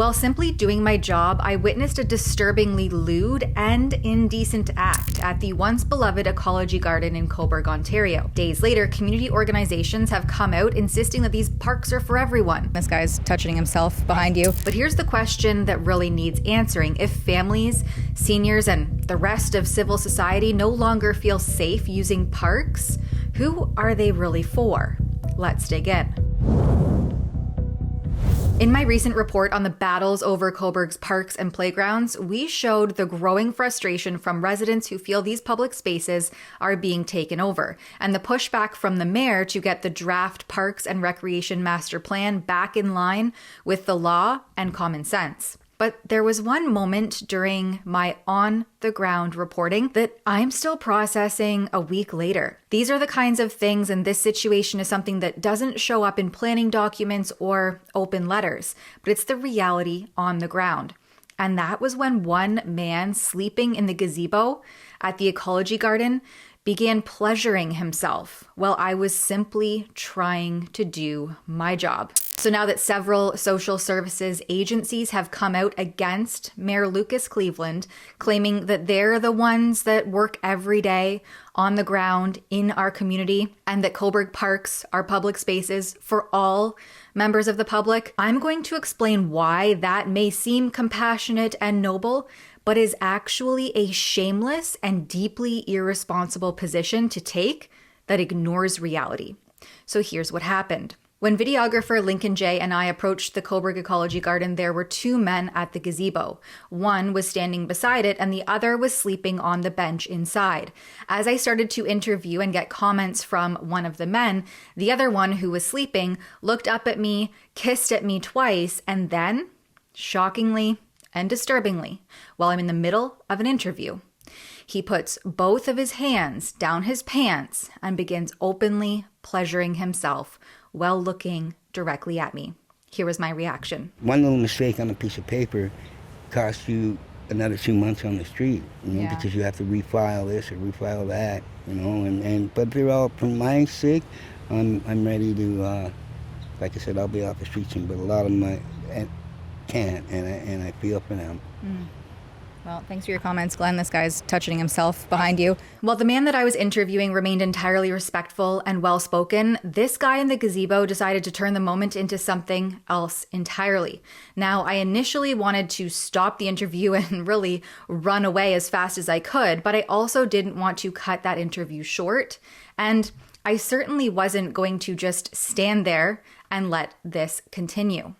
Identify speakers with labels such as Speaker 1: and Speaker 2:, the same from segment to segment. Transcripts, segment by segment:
Speaker 1: While simply doing my job, I witnessed a disturbingly lewd and indecent act at the once beloved Ecology Garden in Cobourg, Ontario. Days later, community organizations have come out insisting that these parks are for everyone.
Speaker 2: This guy's touching himself behind you.
Speaker 1: But here's the question that really needs answering. If families, seniors, and the rest of civil society no longer feel safe using parks, who are they really for? Let's dig in. In my recent report on the battles over Cobourg's parks and playgrounds, we showed the growing frustration from residents who feel these public spaces are being taken over, and the pushback from the mayor to get the draft Parks and Recreation Master Plan back in line with the law and common sense. But there was one moment during my on-the-ground reporting that I'm still processing a week later. These are the kinds of things, and this situation is something that doesn't show up in planning documents or open letters, but it's the reality on the ground. And that was when one man sleeping in the gazebo at the Ecology Garden began pleasuring himself while I was simply trying to do my job. So now that several social services agencies have come out against Mayor Lucas Cleveland, claiming that they're the ones that work every day on the ground in our community and that Cobourg parks are public spaces for all members of the public, I'm going to explain why that may seem compassionate and noble, but is actually a shameless and deeply irresponsible position to take that ignores reality. So here's what happened. When videographer Lincoln J. and I approached the Cobourg Ecology Garden, there were two men at the gazebo. One was standing beside it and the other was sleeping on the bench inside. As I started to interview and get comments from one of the men, the other one who was sleeping looked up at me, kissed at me twice, and then, shockingly and disturbingly, while I'm in the middle of an interview, he puts both of his hands down his pants and begins openly pleasuring himself while looking directly at me. Here was my reaction.
Speaker 3: One little mistake on a piece of paper costs you another 2 months on the street, because you have to refile this or refile that, but they're all, for my sake, I'm ready to, like I said, I'll be off the street soon, but a lot of them can't, and I feel for them.
Speaker 2: Well, thanks for your comments, Glenn. This guy's touching himself behind you.
Speaker 1: While the man that I was interviewing remained entirely respectful and well-spoken, this guy in the gazebo decided to turn the moment into something else entirely. Now, I initially wanted to stop the interview and really run away as fast as I could, but I also didn't want to cut that interview short, and I certainly wasn't going to just stand there and let this continue.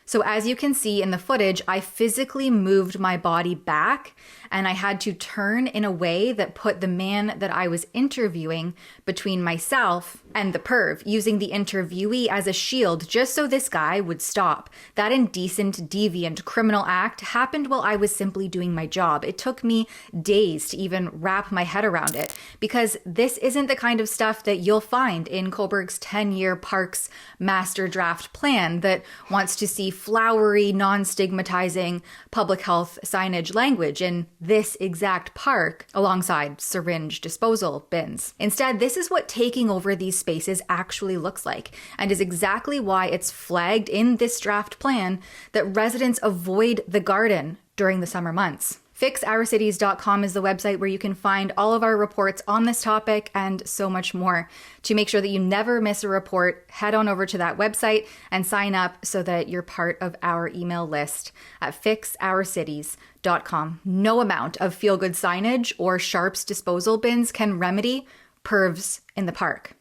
Speaker 1: So as you can see in the footage, I physically moved my body back and I had to turn in a way that put the man that I was interviewing between myself and the perv, using the interviewee as a shield just so this guy would stop. That indecent, deviant, criminal act happened while I was simply doing my job. It took me days to even wrap my head around it because this isn't the kind of stuff that you'll find in Cobourg's 10-year Parks Master Draft Plan that wants to see flowery, non-stigmatizing public health signage language in this exact park alongside syringe disposal bins. Instead, this is what taking over these spaces actually looks like, and is exactly why it's flagged in this draft plan that residents avoid the garden during the summer months. FixOurCities.com is the website where you can find all of our reports on this topic and so much more. To make sure that you never miss a report, head on over to that website and sign up so that you're part of our email list at FixOurCities.com. No amount of feel-good signage or Sharps disposal bins can remedy pervs in the park.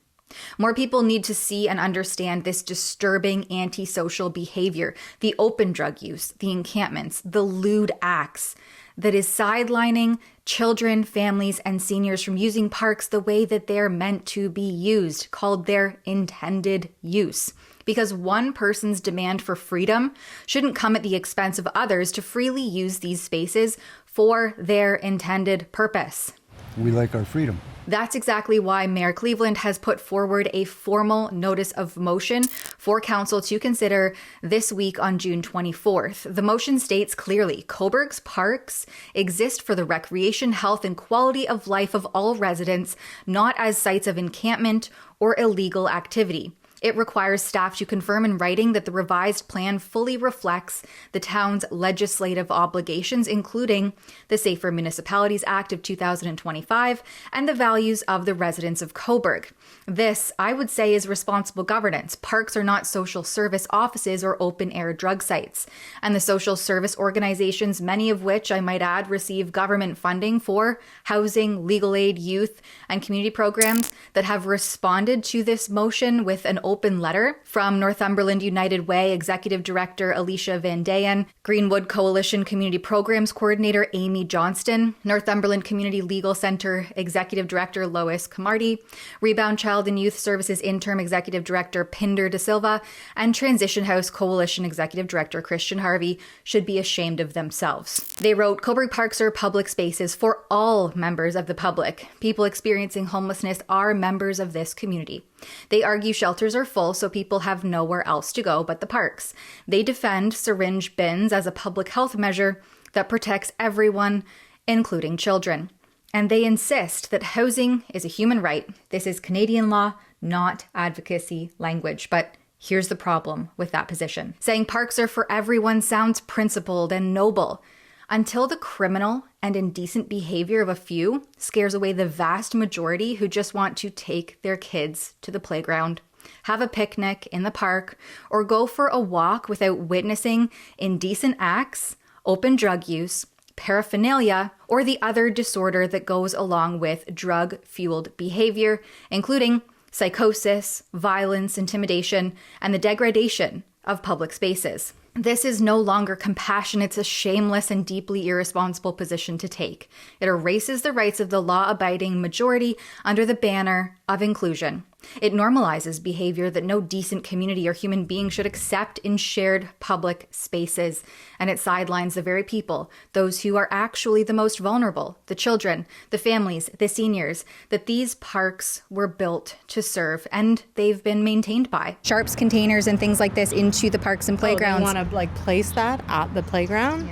Speaker 1: More people need to see and understand this disturbing antisocial behavior, the open drug use, the encampments, the lewd acts that is sidelining children, families, and seniors from using parks the way that they're meant to be used, called their intended use. Because one person's demand for freedom shouldn't come at the expense of others to freely use these spaces for their intended purpose.
Speaker 4: We like our freedom.
Speaker 1: That's exactly why Mayor Cleveland has put forward a formal notice of motion for council to consider this week on June 24th. The motion states clearly, Cobourg's parks exist for the recreation, health, and quality of life of all residents, not as sites of encampment or illegal activity. It requires staff to confirm in writing that the revised plan fully reflects the town's legislative obligations, including the Safer Municipalities Act of 2025 and the values of the residents of Cobourg. This, I would say, is responsible governance. Parks are not social service offices or open-air drug sites. And the social service organizations, many of which, I might add, receive government funding for housing, legal aid, youth, and community programs that have responded to this motion with an open letter from Northumberland United Way Executive Director Alicia Van Dayen, Greenwood Coalition Community Programs Coordinator Amy Johnston, Northumberland Community Legal Centre Executive Director Lois Camardi, Rebound Child and Youth Services Interim Executive Director Pinder De Silva, and Transition House Coalition Executive Director Christian Harvey should be ashamed of themselves. They wrote, Cobourg Parks are public spaces for all members of the public. People experiencing homelessness are members of this community. They argue shelters are full, so people have nowhere else to go but the parks. They defend syringe bins as a public health measure that protects everyone, including children. And they insist that housing is a human right. This is Canadian law, not advocacy language. But here's the problem with that position. Saying parks are for everyone sounds principled and noble, until the criminal and indecent behavior of a few scares away the vast majority who just want to take their kids to the playground, have a picnic in the park, or go for a walk without witnessing indecent acts, open drug use, paraphernalia, or the other disorder that goes along with drug-fueled behavior, including psychosis, violence, intimidation, and the degradation of public spaces. This is no longer compassion. It's a shameless and deeply irresponsible position to take. It erases the rights of the law-abiding majority under the banner of inclusion. It normalizes behavior that no decent community or human being should accept in shared public spaces. And it sidelines the very people, those who are actually the most vulnerable, the children, the families, the seniors, that these parks were built to serve and they've been maintained by.
Speaker 2: Sharps containers and things like this into the parks and playgrounds.
Speaker 4: Oh, they want to place that at the playground?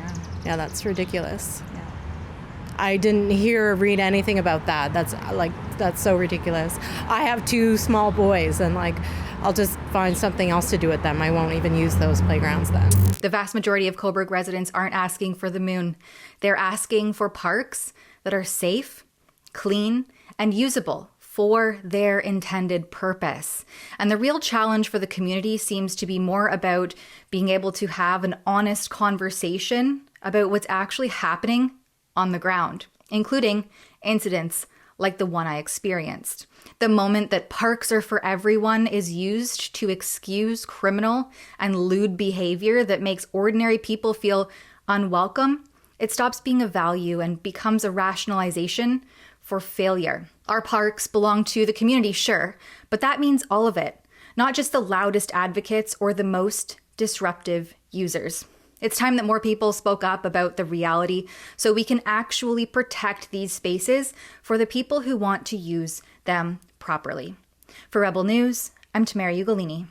Speaker 2: Yeah,
Speaker 4: that's ridiculous. Yeah. I didn't hear or read anything about that. That's so ridiculous. I have 2 small boys and I'll just find something else to do with them. I won't even use those playgrounds then.
Speaker 1: The vast majority of Cobourg residents aren't asking for the moon. They're asking for parks that are safe, clean, and usable for their intended purpose. And the real challenge for the community seems to be more about being able to have an honest conversation about what's actually happening on the ground, including incidents like the one I experienced. The moment that parks are for everyone is used to excuse criminal and lewd behavior that makes ordinary people feel unwelcome, it stops being a value and becomes a rationalization for failure. Our parks belong to the community, sure, but that means all of it, not just the loudest advocates or the most disruptive users. It's time that more people spoke up about the reality so we can actually protect these spaces for the people who want to use them properly. For Rebel News, I'm Tamara Ugolini.